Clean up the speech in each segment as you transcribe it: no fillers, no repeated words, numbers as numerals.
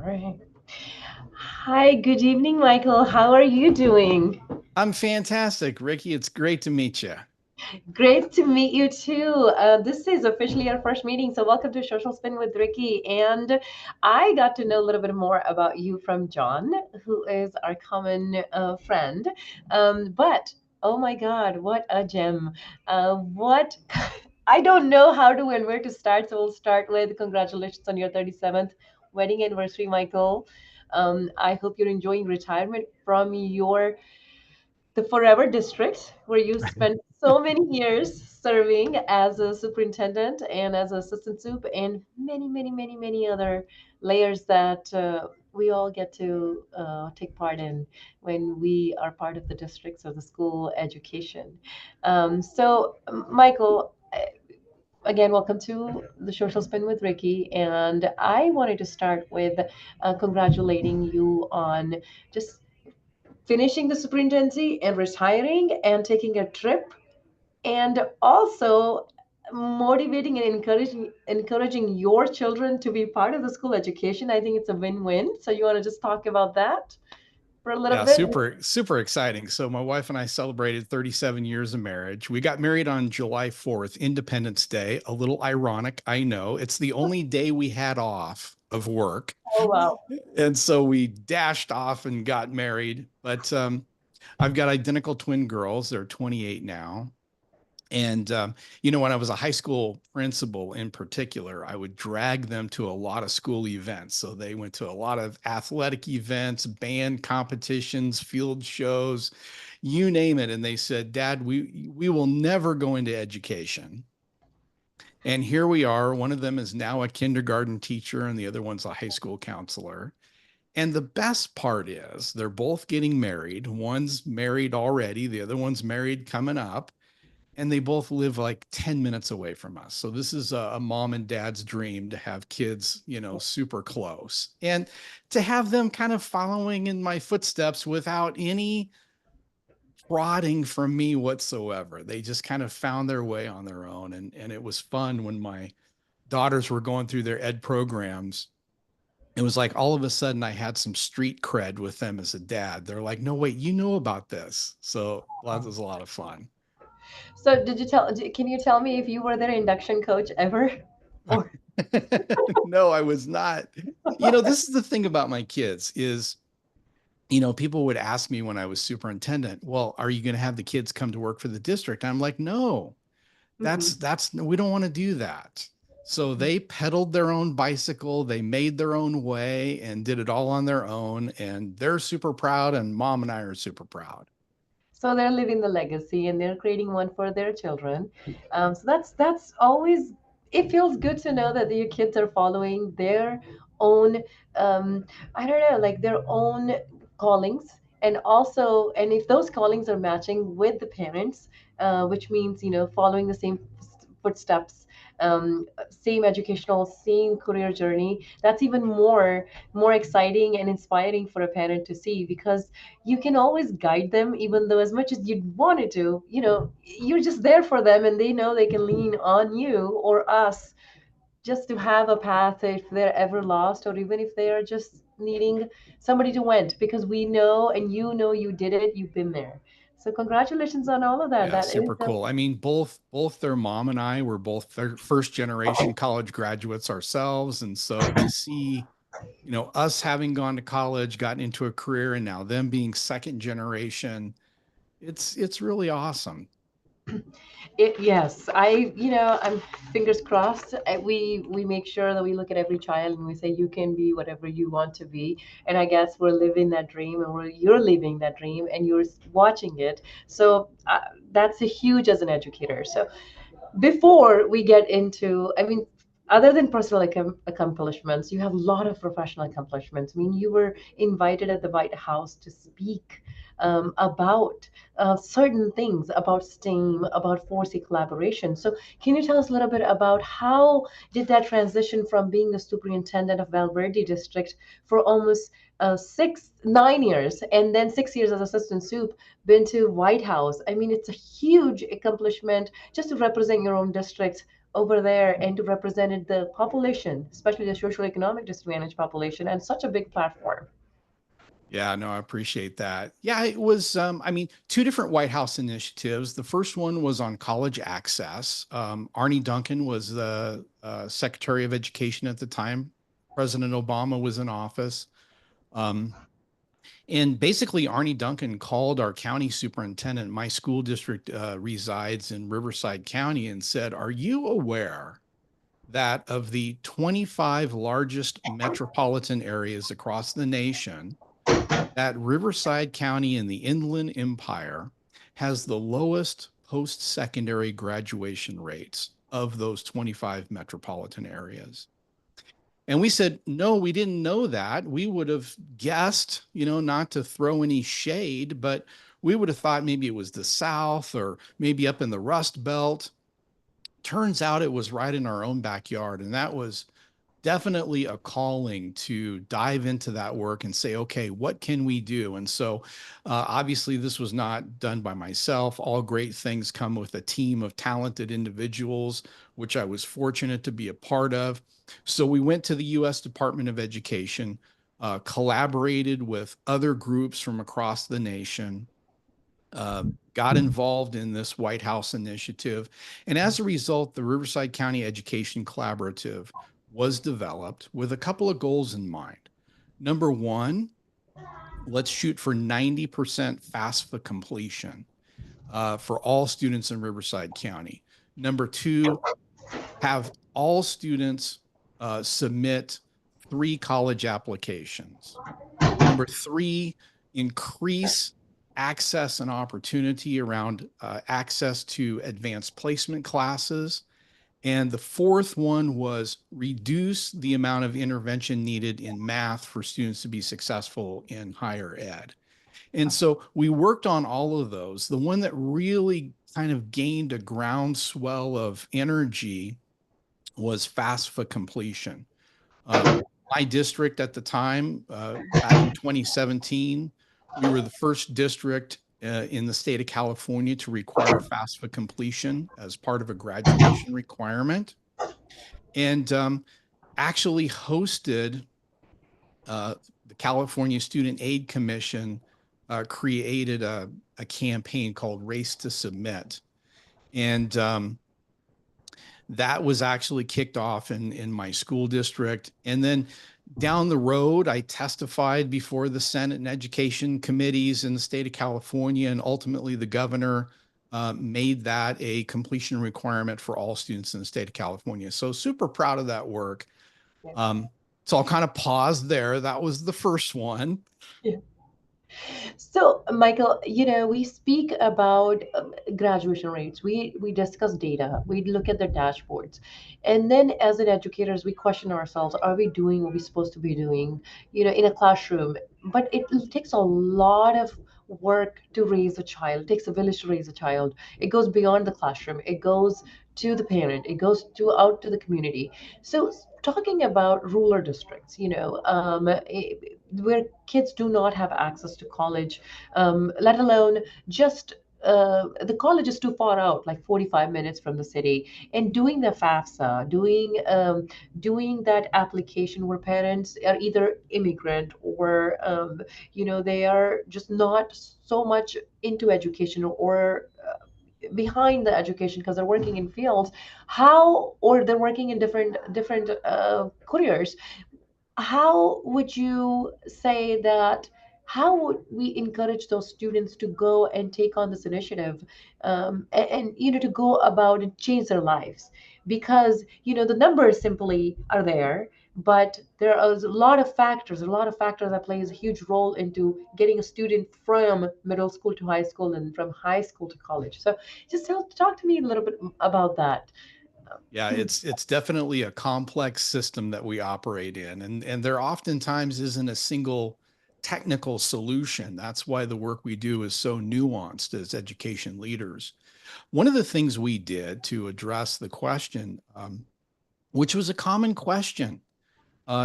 right. Hi, good evening, Michael. How are you doing? I'm fantastic, Ricky. It's great to meet you. Great to meet you too. This is officially our first meeting, so welcome to Social Spin with Ricky. And I got to know a little bit more about you from John, who is our common friend. But oh my God, what a gem! What I don't know how to and where to start, so we'll start with congratulations on your 37th wedding anniversary, Michael. I hope you're enjoying retirement from your the Forever District, where you spent so many years serving as a superintendent and as an assistant soup, and many, many, many, many other layers that we all get to take part in when we are part of the districts or the school education. Michael, again, welcome to the Social Spin with Ricky. And I wanted to start with congratulating you on just finishing the superintendency and retiring and taking a trip, and also motivating and encouraging your children to be part of the school education. I think it's a win-win. So you want to just talk about that for a little Yeah, bit? super exciting. So my wife and I celebrated 37 years of marriage. We got married on July 4th, Independence Day. A little ironic, I know. It's the only day we had off of work. Oh wow. And so we dashed off and got married. But I've got identical twin girls. They're 28 now. And, when I was a high school principal in particular, I would drag them to a lot of school events. So they went to a lot of athletic events, band competitions, field shows, you name it. And they said, Dad, we will never go into education. And here we are. One of them is now a kindergarten teacher, and the other one's a high school counselor. And the best part is they're both getting married. One's married already, the other one's married coming up, and they both live like 10 minutes away from us. So this is a mom and dad's dream to have kids, super close, and to have them kind of following in my footsteps without any prodding from me whatsoever. They just kind of found their way on their own. And it was fun when my daughters were going through their ed programs. It was like all of a sudden I had some street cred with them as a dad. They're like, no, wait, you know about this. So that was a lot of fun. So can you tell me if you were their induction coach ever? Or No, I was not. This is the thing about my kids is, people would ask me when I was superintendent, well, are you going to have the kids come to work for the district? I'm like, no, Mhm. we don't want to do that. So they pedaled their own bicycle, they made their own way and did it all on their own. And they're super proud, and mom and I are super proud. So they're living the legacy and they're creating one for their children. So that's always, it feels good to know that your kids are following their own, um, I don't know, like their own callings. And also, and if those callings are matching with the parents, which means, following the same footsteps, same educational, same career journey, that's even more exciting and inspiring for a parent to see, because you can always guide them, even though as much as you'd wanted to, you're just there for them and they know they can lean on you or us just to have a path if they're ever lost, or even if they are just needing somebody to vent, because we know and you did it, you've been there. So congratulations on all of that. Yeah, That is super cool. I mean, both their mom and I were both first generation college graduates ourselves, and so to see, us having gone to college, gotten into a career, and now them being second generation, it's really awesome. it. Yes, I'm fingers crossed. We make sure that we look at every child and we say you can be whatever you want to be. And I guess we're living that dream, and you're living that dream, and you're watching it. So that's a huge as an educator. So before we get into, I mean, other than personal accomplishments, you have a lot of professional accomplishments. I mean, you were invited at the White House to speak about certain things about STEAM, about forcing collaboration. So, can you tell us a little bit about how did that transition from being the superintendent of Verde district for almost 9 years, and then 6 years as assistant soup, been to White House? I mean, it's a huge accomplishment just to represent your own district over there and to represent the population, especially the social economic disadvantaged population, and such a big platform. Yeah, no, I appreciate that. Yeah, it was, I mean, two different White House initiatives. The first one was on college access. Arnie Duncan was the Secretary of Education at the time. President Obama was in office. Um, and basically, Arnie Duncan called our county superintendent. My school district resides in Riverside County, and said, "Are you aware that of the 25 largest metropolitan areas across the nation, that Riverside County in the Inland Empire has the lowest post-secondary graduation rates of those 25 metropolitan areas?" And we said, "No, we didn't know that. We would have guessed, not to throw any shade, but we would have thought maybe it was the South or maybe up in the Rust Belt." Turns out it was right in our own backyard. And that was definitely a calling to dive into that work and say, okay, what can we do? And so obviously this was not done by myself. All great things come with a team of talented individuals, which I was fortunate to be a part of. So we went to the U.S. Department of Education, collaborated with other groups from across the nation, got involved in this White House initiative. And as a result, the Riverside County Education Collaborative was developed with a couple of goals in mind. Number one, let's shoot for 90% FAFSA completion for all students in Riverside County. Number two, have all students submit 3 college applications. Number three, increase access and opportunity around access to advanced placement classes. And the fourth one was reduce the amount of intervention needed in math for students to be successful in higher ed. And so we worked on all of those. The one that really kind of gained a groundswell of energy was FAFSA completion. My district at the time, back in 2017, we were the first district in the state of California to require FAFSA completion as part of a graduation requirement, and actually hosted the California Student Aid Commission created a campaign called Race to Submit. And that was actually kicked off in my school district. And then down the road, I testified before the Senate and Education committees in the state of California, and ultimately the governor made that a completion requirement for all students in the state of California. So super proud of that work. So I'll kind of pause there. That was the first one. Yeah. So, Michael, we speak about graduation rates. We discuss data. We look at the dashboards, and then as an educators, we question ourselves: Are we doing what we're supposed to be doing? In a classroom. But it takes a lot of work to raise a child. It takes a village to raise a child. It goes beyond the classroom. It goes to the parent. It goes to out to the community. So, talking about rural districts, where kids do not have access to college, let alone just the college is too far out, like 45 minutes from the city, and doing the FAFSA, doing that application where parents are either immigrant or they are just not so much into education or behind the education because they're working in fields, how or they're working in different careers. How would you say that, how would we encourage those students to go and take on this initiative, and to go about and change their lives? Because the numbers simply are there, but there are a lot of factors that plays a huge role into getting a student from middle school to high school and from high school to college. So just talk to me a little bit about that. Yeah, it's definitely a complex system that we operate in, and there oftentimes isn't a single technical solution. That's why the work we do is so nuanced as education leaders. One of the things we did to address the question, which was a common question,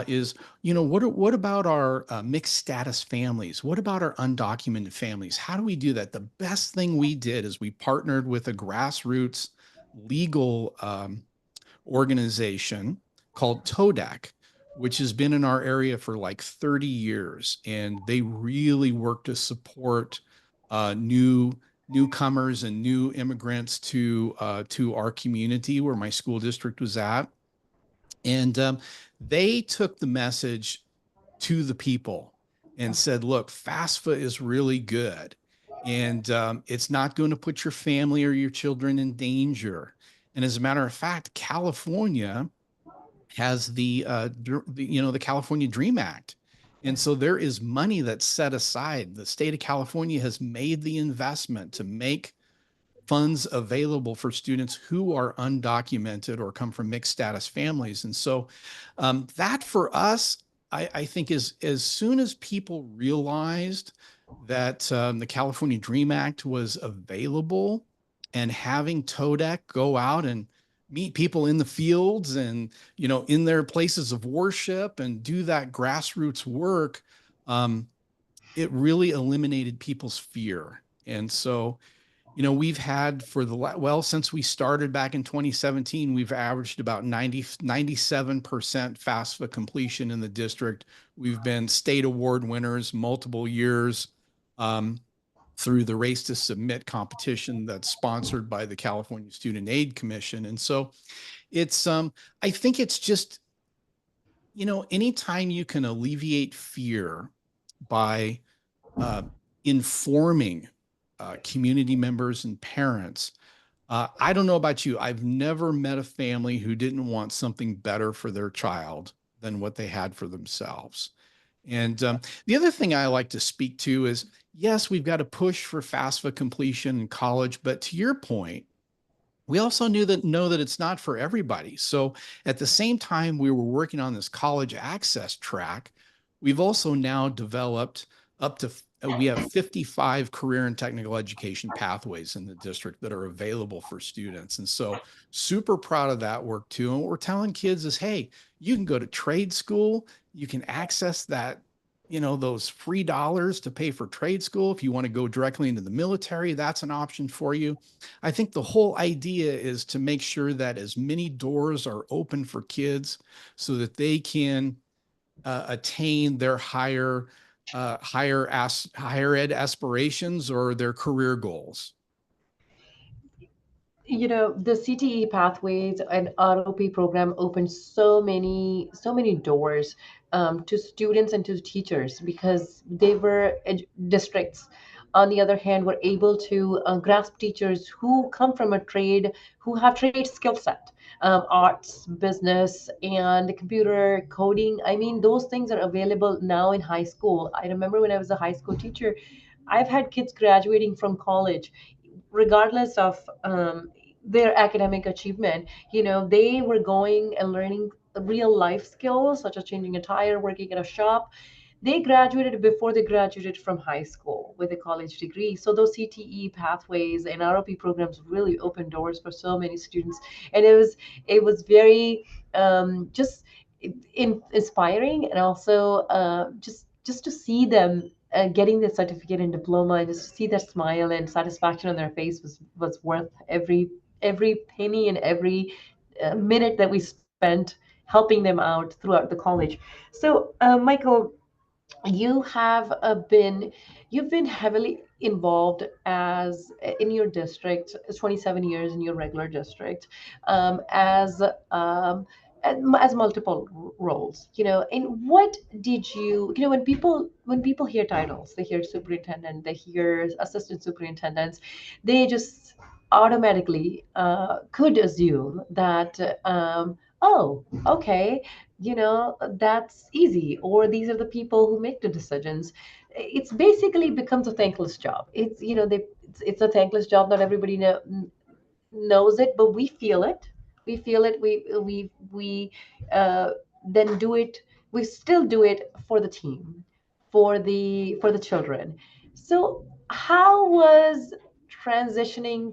is, what about our mixed status families? What about our undocumented families? How do we do that? The best thing we did is we partnered with a grassroots legal organization called TODAC, which has been in our area for like 30 years. And they really work to support newcomers and new immigrants to our community where my school district was at. And they took the message to the people and said, look, FAFSA is really good. And it's not going to put your family or your children in danger. And as a matter of fact, California has the California Dream Act. And so there is money that's set aside. The state of California has made the investment to make funds available for students who are undocumented or come from mixed status families. And so that for us, I think is as soon as people realized that the California Dream Act was available and having TODEC go out and meet people in the fields and, in their places of worship and do that grassroots work, it really eliminated people's fear. And so, we've had since we started back in 2017, we've averaged about 97% FAFSA completion in the district. We've been state award winners multiple years through the Race to Submit competition that's sponsored by the California Student Aid Commission. And so I think it's just, anytime you can alleviate fear by informing community members and parents. I don't know about you. I've never met a family who didn't want something better for their child than what they had for themselves. And the other thing I like to speak to is, yes, we've got to push for FAFSA completion in college, but to your point, we also know that it's not for everybody. So at the same time we were working on this college access track, we've also now developed we have 55 career and technical education pathways in the district that are available for students. And so super proud of that work too. And what we're telling kids is, hey, you can go to trade school, you can access that, those free dollars to pay for trade school. If you want to go directly into the military, that's an option for you. I think the whole idea is to make sure that as many doors are open for kids so that they can attain their higher ed aspirations or their career goals. The CTE pathways and ROP program opened so many doors to students and to teachers because they were districts. On the other hand, were able to grasp teachers who come from a trade, who have trade skill set, arts, business, and computer coding. I mean, those things are available now in high school. I remember when I was a high school teacher, I've had kids graduating from college regardless of their academic achievement. They were going and learning real life skills such as changing a tire, working at a shop. They graduated before they graduated from high school with a college degree. So those CTE pathways and ROP programs really opened doors for so many students, and it was very just inspiring, and also just to see them getting the certificate and diploma, and just to see that smile and satisfaction on their face was worth every penny and every minute that we spent helping them out throughout the college. So, Michael, you have you've been heavily involved as in your district, 27 years in your regular district, um, as multiple roles. And what did when people hear titles, they hear superintendent, they hear assistant superintendents, they just automatically could assume that oh, okay, that's easy, or these are the people who make the decisions. It's basically becomes a thankless job. It's a thankless job. Not everybody knows it, but we feel it. We uh, then do it. We still do it for the team, for the children. So how was transitioning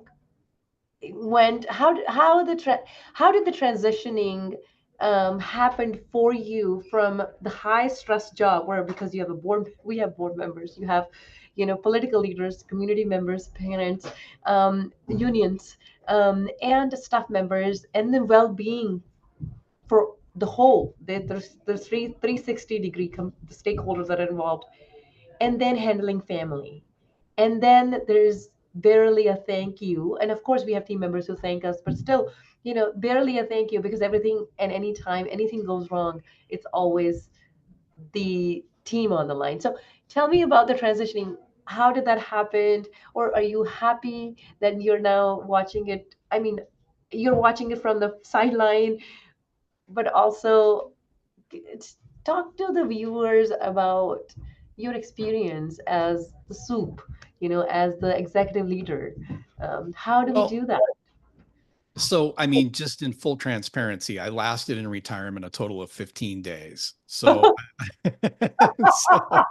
went how did the transitioning happened for you from the high stress job, where because you have we have board members, you have political leaders, community members, parents, unions, and staff members, and the well-being for the whole. There's 360 degree the stakeholders that are involved, and then handling family, and then there's barely a thank you, and of course we have team members who thank us, but still, barely a thank you, because everything and anytime anything goes wrong, it's always the team on the line. So tell me about the transitioning. How did that happen? Or are you happy that you're now watching it? I mean, you're watching it from the sideline, but also talk to the viewers about your experience as the soup, as the executive leader. How do we Well, do that? so I mean, just in full transparency, I lasted in retirement a total of 15 days. So, so,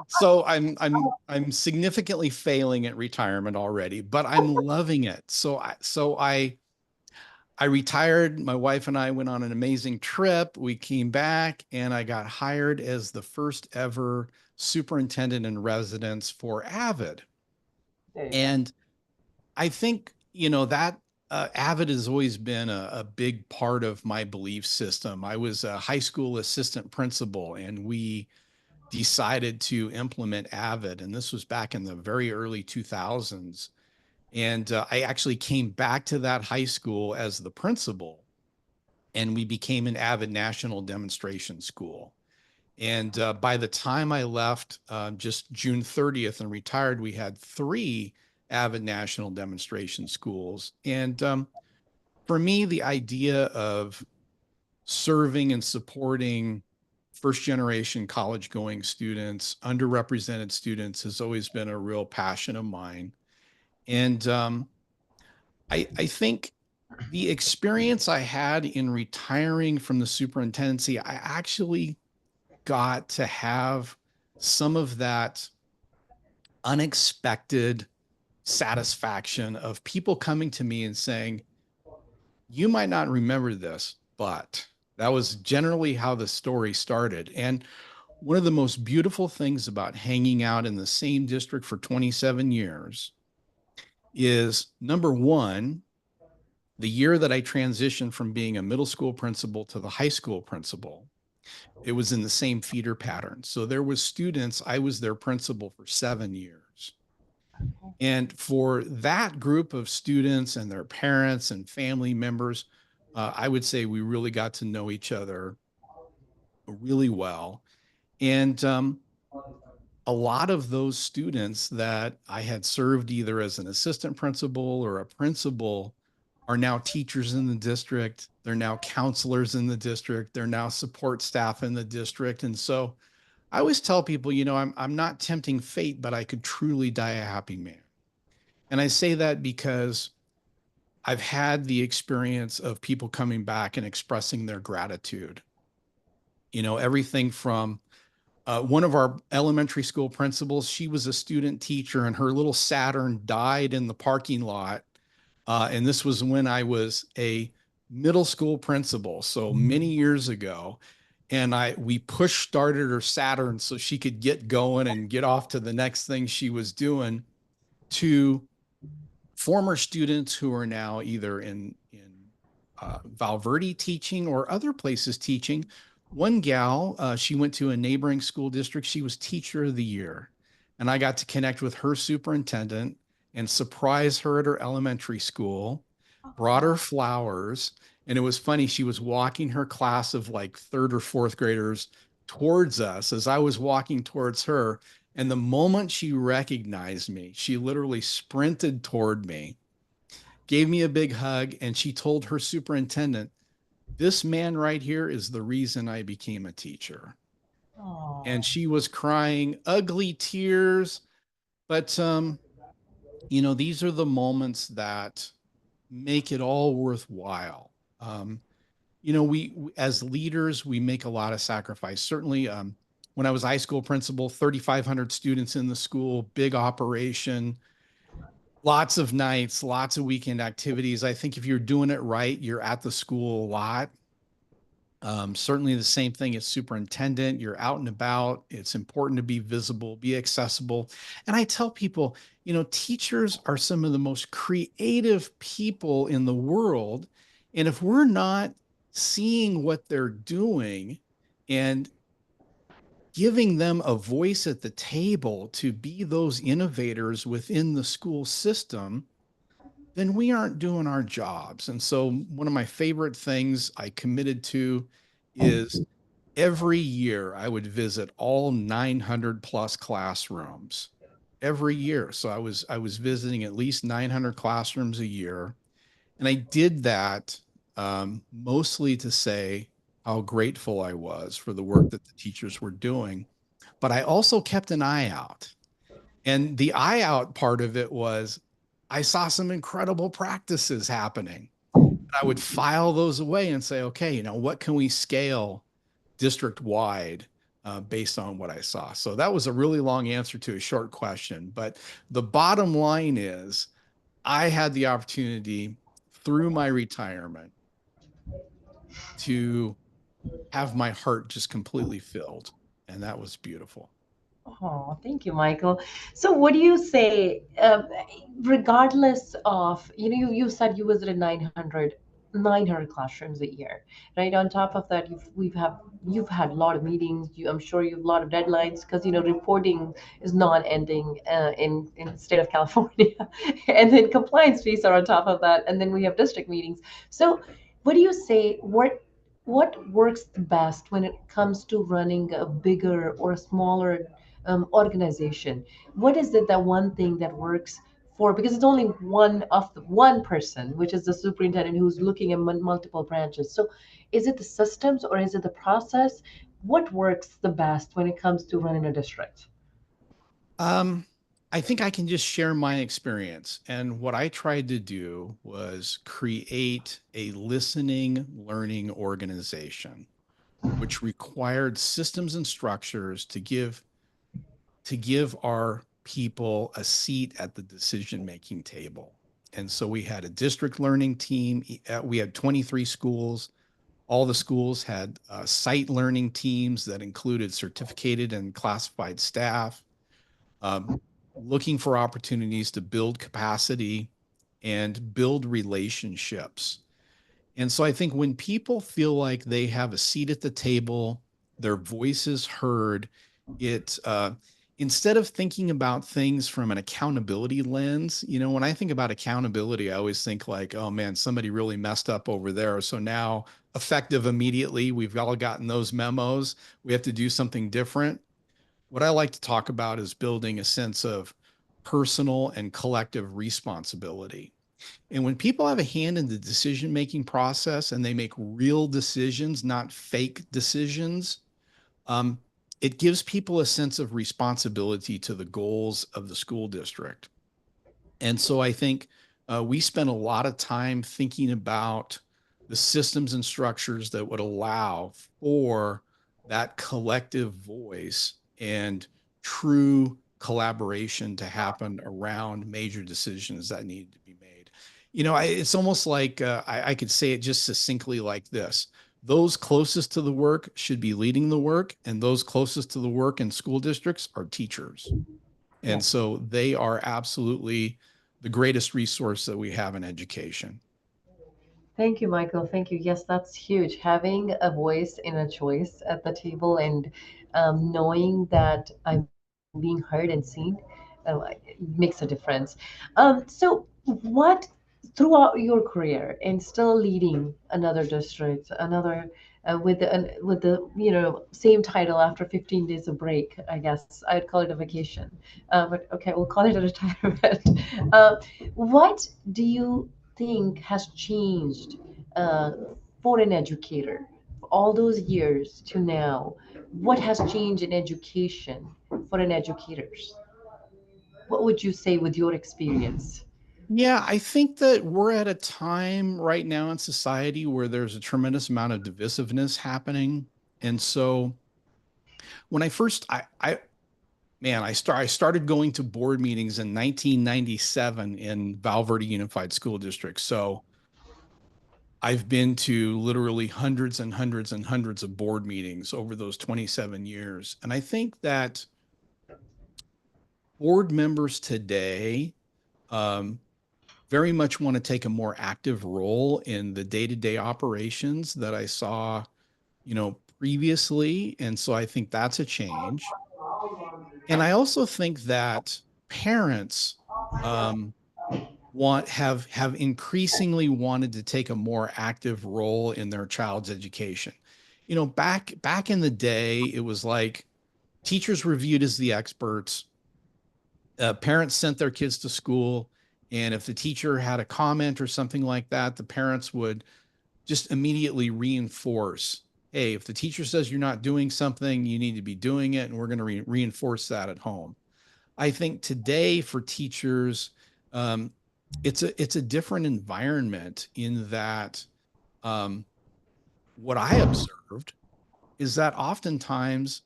so I'm significantly failing at retirement already, but I'm loving it. So I retired. My wife and I went on an amazing trip. We came back and I got hired as the first ever superintendent in residence for Avid. There you go. And I think, that Avid has always been a big part of my belief system. I was a high school assistant principal and we decided to implement Avid. And this was back in the very early 2000s. And I actually came back to that high school as the principal, and we became an Avid National Demonstration School. And by the time I left, just June 30th and retired, we had three Avid National Demonstration Schools. And for me, the idea of serving and supporting first generation college going students, underrepresented students, has always been a real passion of mine. And I think the experience I had in retiring from the superintendency, I actually got to have some of that unexpected satisfaction of people coming to me and saying, you might not remember this, but that was generally how the story started. And one of the most beautiful things about hanging out in the same district for 27 years is, number one, the year that I transitioned from being a middle school principal to the high school principal, it was in the same feeder pattern. So there was students, I was their principal for 7 years. And for that group of students and their parents and family members, I would say we really got to know each other really well. And a lot of those students that I had served either as an assistant principal or a principal are now teachers in the district. They're now counselors in the district. They're now support staff in the district. And so I always tell people, I'm not tempting fate, but I could truly die a happy man. And I say that because I've had the experience of people coming back and expressing their gratitude. Everything from one of our elementary school principals, she was a student teacher and her little Saturn died in the parking lot. And this was when I was a middle school principal, so many years ago. And we push started her Saturn so she could get going and get off to the next thing she was doing, to former students who are now either in Verde teaching or other places teaching. One gal, she went to a neighboring school district. She was teacher of the year. And I got to connect with her superintendent and surprise her at her elementary school, brought her flowers. And it was funny. She was walking her class of like third or fourth graders towards us as I was walking towards her. And the moment she recognized me, she literally sprinted toward me, gave me a big hug, and she told her superintendent, this man right here is the reason I became a teacher. And Oh, she was crying ugly tears. But, these are the moments that make it all worthwhile. We, as leaders, we make a lot of sacrifice. Certainly, when I was high school principal, 3,500 students in the school, big operation, lots of nights, lots of weekend activities. I think if you're doing it right, you're at the school a lot. Certainly the same thing as superintendent. You're out and about. It's important to be visible, be accessible. And I tell people, teachers are some of the most creative people in the world. And if we're not seeing what they're doing and giving them a voice at the table to be those innovators within the school system, then we aren't doing our jobs. And so, one of my favorite things I committed to is every year I would visit all 900 plus classrooms every year. So I was visiting at least 900 classrooms a year, and I did that mostly to say how grateful I was for the work that the teachers were doing. But I also kept an eye out. And the eye out part of it was I saw some incredible practices happening. I would file those away and say, okay, what can we scale district wide based on what I saw? So that was a really long answer to a short question. But the bottom line is I had the opportunity through my retirement to have my heart just completely filled. And that was beautiful. Oh, thank you, Michael. So, what do you say, regardless of, you said you visited 900 classrooms a year, right? On top of that, you've had a lot of meetings. I'm sure you have a lot of deadlines because, reporting is not ending in the state of California. And then compliance fees are on top of that. And then we have district meetings. So, what do you say? What works the best when it comes to running a bigger or a smaller organization? What is it, that one thing that works for, because it's only one person, which is the superintendent, who's looking at multiple branches. So is it the systems or is it the process? What works the best when it comes to running a district? Um, I think I can just share my experience. And what I tried to do was create a listening learning organization, which required systems and structures to give our people a seat at the decision making table. And so we had a district learning team. We had 23 schools. All the schools had site learning teams that included certificated and classified staff, um, looking for opportunities to build capacity and build relationships. And so I think when people feel like they have a seat at the table, their voice is heard, it instead of thinking about things from an accountability lens, when I think about accountability, I always think like, oh man, somebody really messed up over there. So now, effective immediately, we've all gotten those memos. We have to do something different. What I like to talk about is building a sense of personal and collective responsibility. And when people have a hand in the decision making process and they make real decisions, not fake decisions, um, it gives people a sense of responsibility to the goals of the school district. And so I think we spent a lot of time thinking about the systems and structures that would allow for that collective voice and true collaboration to happen around major decisions that need to be made. It's almost like I could say it just succinctly like this. Those closest to the work should be leading the work, and those closest to the work in school districts are teachers. And Yes. so they are absolutely the greatest resource that we have in education. Thank you, Michael. Thank you. Yes, that's huge. Having a voice and a choice at the table, and knowing that I'm being heard and seen, it makes a difference. So, what, throughout your career and still leading another district, another with the same title after 15 days of break, I guess I'd call it a vacation, but okay, we'll call it a retirement. uh, what do you think has changed uh, for an educator, all those years to now? What has changed in education for an educators? What would you say with your experience? Yeah, I think that we're at a time right now in society where there's a tremendous amount of divisiveness happening. And so when I first I man, I started going to board meetings in 1997 in Verde Unified School District. So I've been to literally hundreds and hundreds and hundreds of board meetings over those 27 years. And I think that board members today um, very much want to take a more active role in the day-to-day operations that I saw, previously. And so I think that's a change. And I also think that parents um, have increasingly wanted to take a more active role in their child's education. Back in the day, it was like teachers were viewed as the experts. Parents sent their kids to school, and if the teacher had a comment or something like that, the parents would just immediately reinforce, hey, if the teacher says you're not doing something, you need to be doing it, and we're going to reinforce that at home. I think today for teachers, um, it's a different environment in that um, what I observed is that oftentimes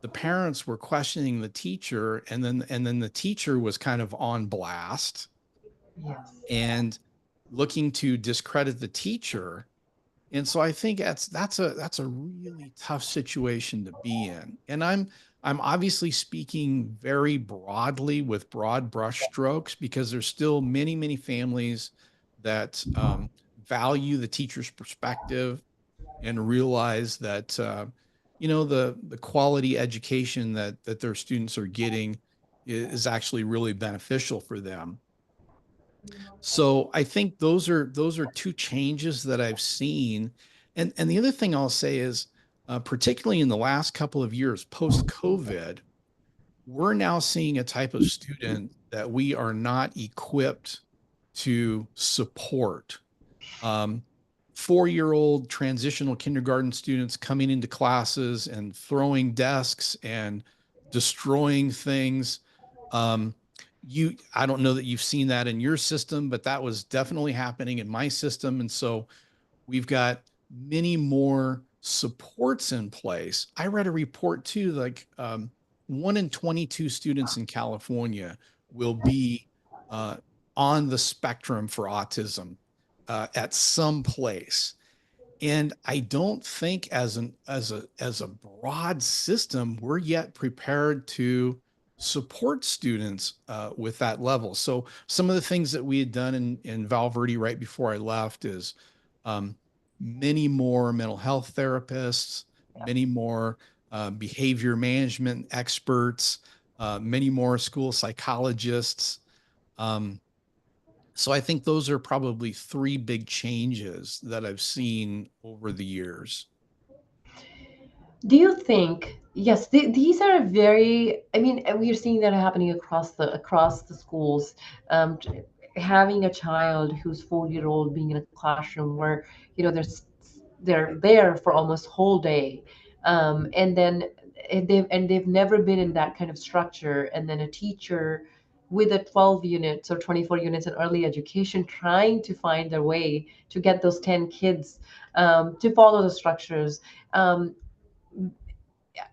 the parents were questioning the teacher, and then the teacher was kind of on blast Yes. and looking to discredit the teacher. And so I think that's a really tough situation to be in. And I'm obviously speaking very broadly with broad brushstrokes because there's still many families that value the teacher's perspective and realize that the quality education that their students are getting is actually really beneficial for them. So I think those are two changes that I've seen. And the other thing I'll say is, particularly in the last couple of years post COVID, we're now seeing a type of student that we are not equipped to support. Um, 4-year-old transitional kindergarten students coming into classes and throwing desks and destroying things. Um, I don't know that you've seen that in your system, but that was definitely happening in my system. And so we've got many more supports in place. I read a report too, like 1 in 22 students in California will be uh, on the spectrum for autism at some place. And I don't think as a broad system, we're yet prepared to support students with that level. So some of the things that we had done in Verde right before I left is um, many more mental health therapists, many more behavior management experts, many more school psychologists. Um, so I think those are probably three big changes that I've seen over the years. Do you think, yes, these are very, I mean, and we're seeing that happening across the schools. Having a child who's 4-year-old being in a classroom where, they're there for almost whole day. And then they've never been in that kind of structure. And then a teacher with a 12 units or 24 units in early education trying to find their way to get those 10 kids to follow the structures. Um,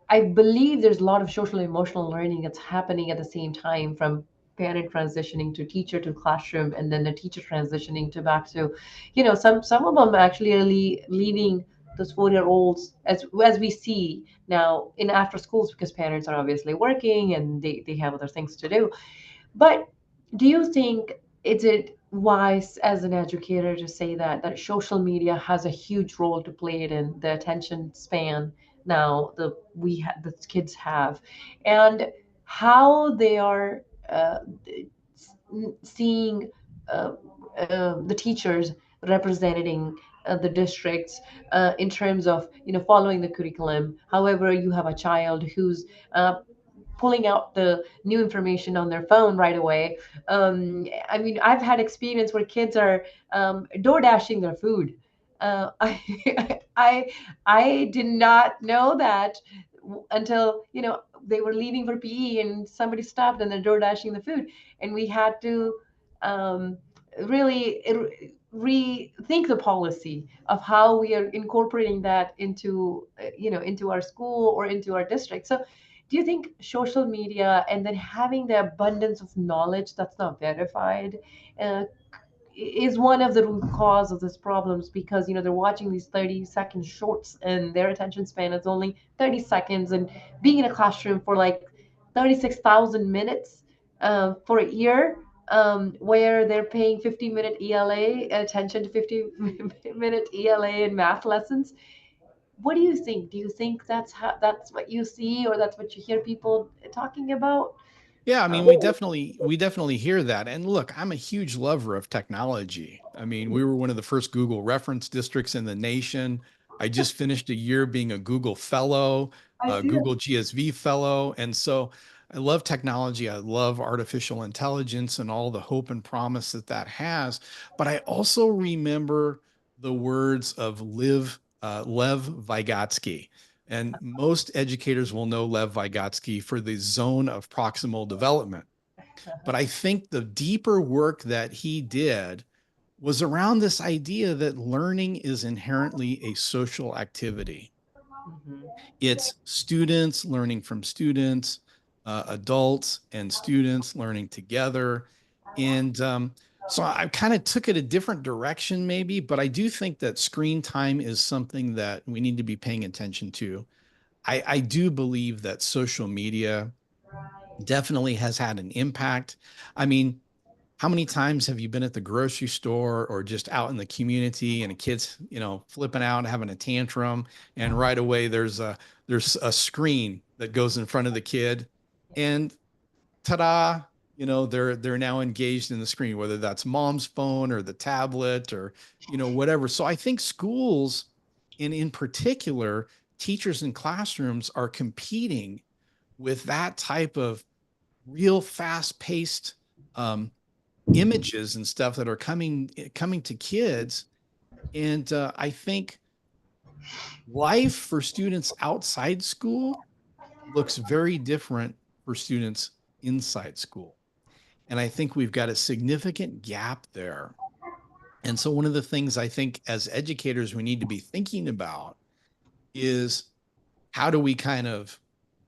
I believe there's a lot of social and emotional learning that's happening at the same time, from parent transitioning to teacher to classroom, and then the teacher transitioning to back to, some of them actually are leaving those 4-year-olds, as we see now in after schools, because parents are obviously working and they have other things to do. But do you think, is it wise as an educator to say that social media has a huge role to play it in the attention span now the kids have, and how they are seeing uh, the teachers representing the districts in terms of following the curriculum. However, you have a child who's pulling out the new information on their phone right away. I mean, I've had experience where kids are door dashing their food. I I did not know that until they were leaving for PE and somebody stopped and they're door dashing the food, and we had to um, really rethink the policy of how we are incorporating that into into our school or into our district. So do you think social media and then having the abundance of knowledge that's not verified, uh, is one of the root cause of this problems, because they're watching these 30-second shorts and their attention span is only 30 seconds, and being in a classroom for like 36,000 minutes for a year, where they're paying 50-minute ELA attention to 50-minute ELA and math lessons. What do you think? Do you think that's what you see, or that's what you hear people talking about? Yeah, I mean, Um, we definitely hear that. And look, I'm a huge lover of technology. I mean, we were one of the first Google reference districts in the nation. I just finished a year being a Google fellow, I a see that. Google GSV fellow, and so I love technology. I love artificial intelligence and all the hope and promise that that has. But I also remember the words of Lev Vygotsky. And most educators will know Lev Vygotsky for the zone of proximal development. But I think the deeper work that he did was around this idea that learning is inherently a social activity. Mhm. It's students learning from students, adults and students learning together. And so I kind of took it a different direction, maybe, but I do think that screen time is something that we need to be paying attention to. I do believe that social media definitely has had an impact. I mean, how many times have you been at the grocery store or just out in the community and a kid's, flipping out, having a tantrum, and right away there's a screen that goes in front of the kid, and ta-da, they're now engaged in the screen, whether that's mom's phone or the tablet or whatever. So I think schools, and in particular teachers in classrooms, are competing with that type of real fast-paced um, images and stuff that are coming to kids. And I think life for students outside school looks very different for students inside school. And I think we've got a significant gap there. And so, one of the things I think as educators we need to be thinking about is how do we kind of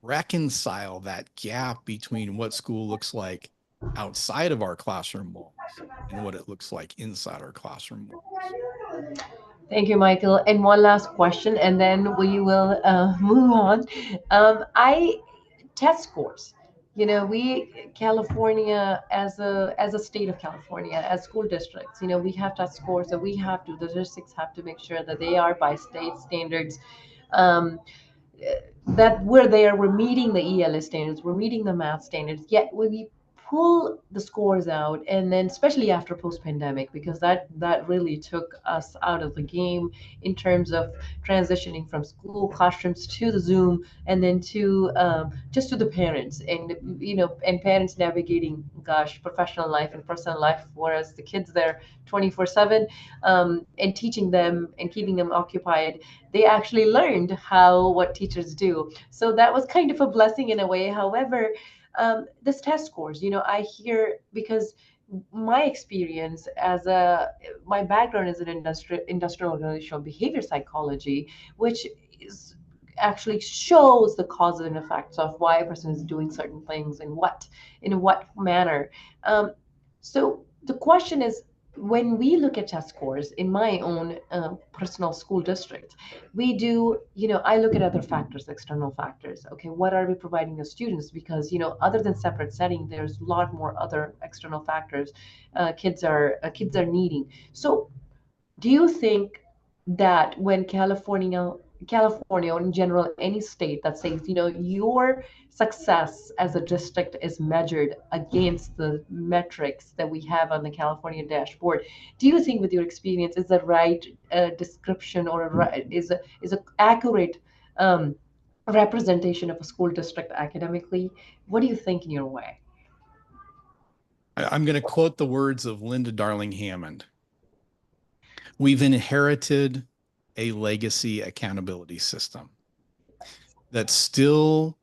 reconcile that gap between what school looks like outside of our classroom walls and what it looks like inside our classroom walls. Thank you, Michael. And one last question, and then we will move on. I test scores. We California, as a state of California, as school districts, we have test scores that the districts have to make sure that they are by state standards. Um, that we're there, we're meeting the ELS standards, we're meeting the math standards. Yet when we pull the scores out, and then especially after post-pandemic, because that really took us out of the game in terms of transitioning from school classrooms to the Zoom, and then to just to the parents, and parents navigating, gosh, professional life and personal life, whereas the kids there 24/7, and teaching them and keeping them occupied. They actually learned what teachers do. So that was kind of a blessing in a way. However, this test scores, I hear, because my experience my background is in industrial organizational behavior psychology, which is actually shows the causes and effects of why a person is doing certain things and in what manner. So the question is, when we look at test scores in my own personal school district, we do, I look at other factors, external factors. Okay, what are we providing the students? Because, other than separate setting, there's a lot more other external factors kids are needing. So do you think that when California, or in general, any state that says, your success as a district is measured against the metrics that we have on the California dashboard, do you think, with your experience, is the right description, or is a accurate representation of a school district academically? What do you think in your way? I'm going to quote the words of Linda Darling Hammond. We've inherited a legacy accountability system that's still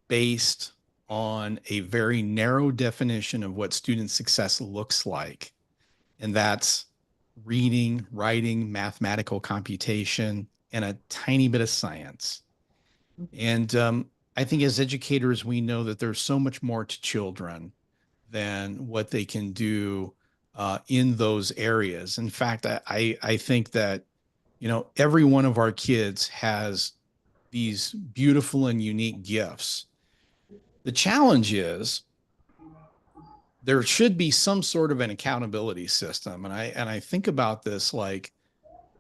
based on a very narrow definition of what student success looks like. And that's reading, writing, mathematical computation, and a tiny bit of science. And I think as educators, we know that there's so much more to children than what they can do in those areas. In fact, I think that, every one of our kids has these beautiful and unique gifts. The challenge is there should be some sort of an accountability system. And I think about this like,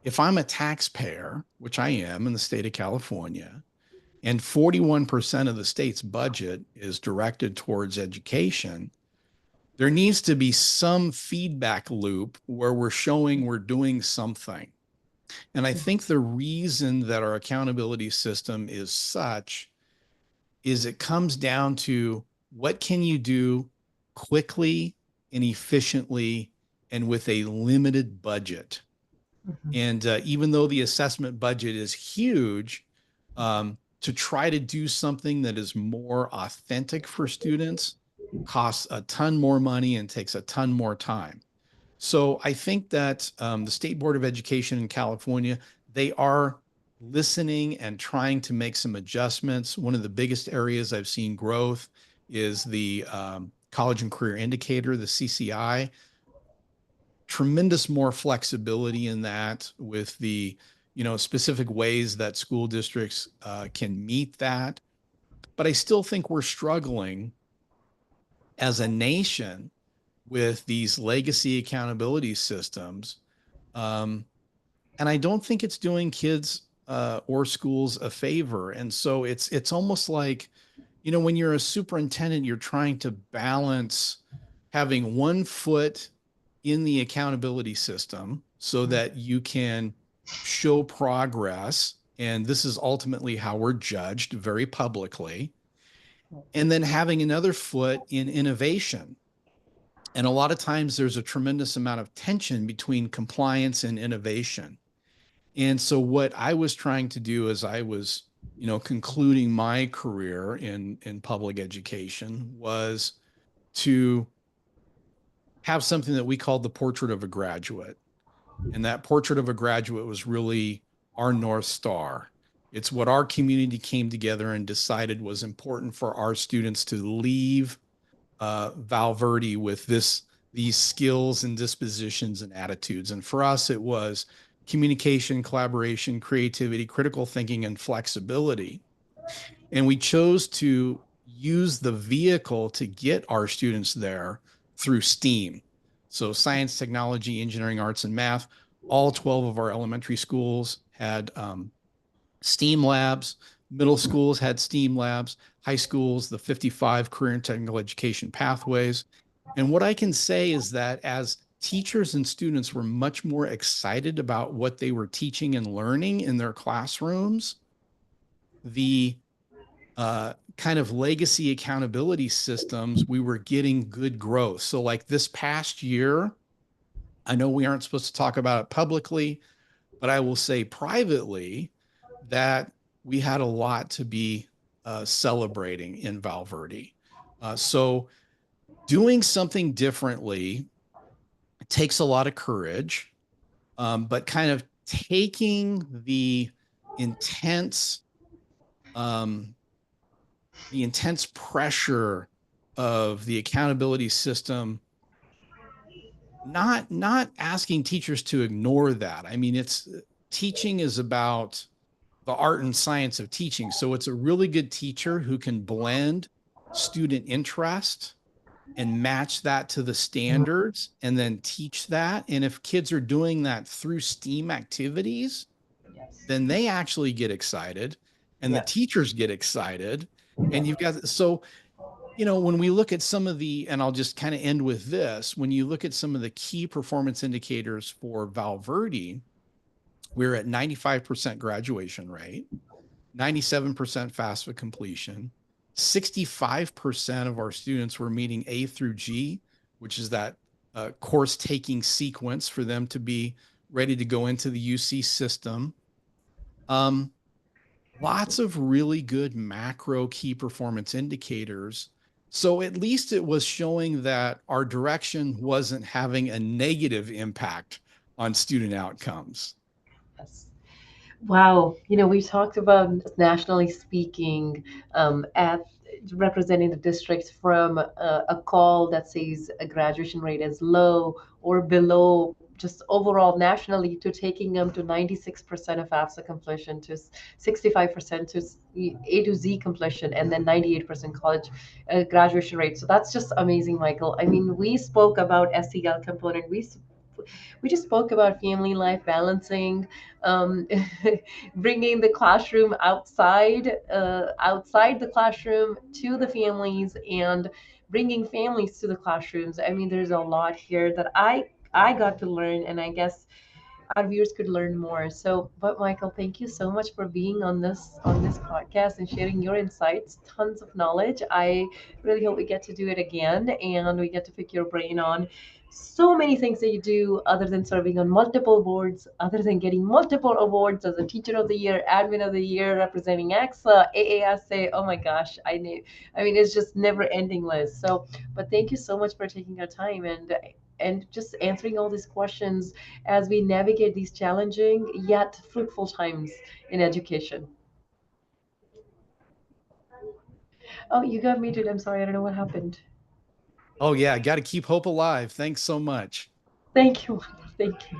if I'm a taxpayer, which I am in the state of California, and 41% of the state's budget is directed towards education, there needs to be some feedback loop where we're showing we're doing something. And I think the reason that our accountability system is such is it comes down to what can you do quickly and efficiently and with a limited budget. Mhm. And even though the assessment budget is huge, to try to do something that is more authentic for students costs a ton more money and takes a ton more time. So I think that the State Board of Education in California, they are listening and trying to make some adjustments. One of the biggest areas I've seen growth is the College and Career Indicator, the CCI. Tremendous more flexibility in that with the specific ways that school districts can meet that. But I still think we're struggling as a nation with these legacy accountability systems. And I don't think it's doing kids or schools a favor. And so it's almost like, when you're a superintendent, you're trying to balance having one foot in the accountability system so that you can show progress. And this is ultimately how we're judged very publicly. And then having another foot in innovation. And a lot of times there's a tremendous amount of tension between compliance and innovation. And so what I was trying to do as I was, concluding my career in public education was to have something that we called the portrait of a graduate. And that portrait of a graduate was really our North Star. It's what our community came together and decided was important for our students to leave Val Verde with these skills and dispositions and attitudes. And for us, it was communication, collaboration, creativity, critical thinking, and flexibility. And we chose to use the vehicle to get our students there through STEAM. So science, technology, engineering, arts, and math. All 12 of our elementary schools had STEAM labs. Middle schools had STEAM labs. High schools, the 55 career and technical education pathways. And what I can say is that as teachers and students were much more excited about what they were teaching and learning in their classrooms, the kind of legacy accountability systems, we were getting good growth. So like this past year, I know we aren't supposed to talk about it publicly, but I will say privately that we had a lot to be celebrating in Val Verde. So doing something differently takes a lot of courage, but kind of taking intense um, the intense pressure of the accountability system, not asking teachers to ignore that. I mean, it's teaching is about the art and science of teaching. So it's a really good teacher who can blend student interest and match that to the standards and then teach that. And if kids are doing that through STEAM activities, Yes. then they actually get excited and the Yes. teachers get excited. And you've got, so, when we look at some of and I'll just kind of end with this, when you look at some of the key performance indicators for Val Verde, we're at 95% graduation rate, 97% FAFSA completion, 65% of our students were meeting A through G, which is that course taking sequence for them to be ready to go into the UC system. Lots of really good macro key performance indicators. So at least it was showing that our direction wasn't having a negative impact on student outcomes. Yes. Wow, we talked about nationally speaking, at representing the districts from a call that says a graduation rate is low or below just overall nationally, to taking them to 96% of FAFSA completion, to 65% to A to Z completion, and then 98% college graduation rate. So that's just amazing, Michael. I mean, we spoke about SEL component. We just spoke about family life balancing, um, bringing the classroom outside the classroom to the families, and bringing families to the classrooms. I mean, there's a lot here that I got to learn, and I guess our viewers could learn more. So, but Michael, thank you so much for being on this podcast and sharing your insights. Tons of knowledge. I really hope we get to do it again, and we get to pick your brain on so many things that you do other than serving on multiple boards, other than getting multiple awards as a teacher of the year, admin of the year, representing AXA, AASA. Oh my gosh, I mean, it's just never ending list. So, but thank you so much for taking our time and just answering all these questions as we navigate these challenging yet fruitful times in education. Oh, you got muted. I'm sorry. I don't know what happened. Oh yeah, got to keep hope alive. Thanks so much. Thank you. Thank you.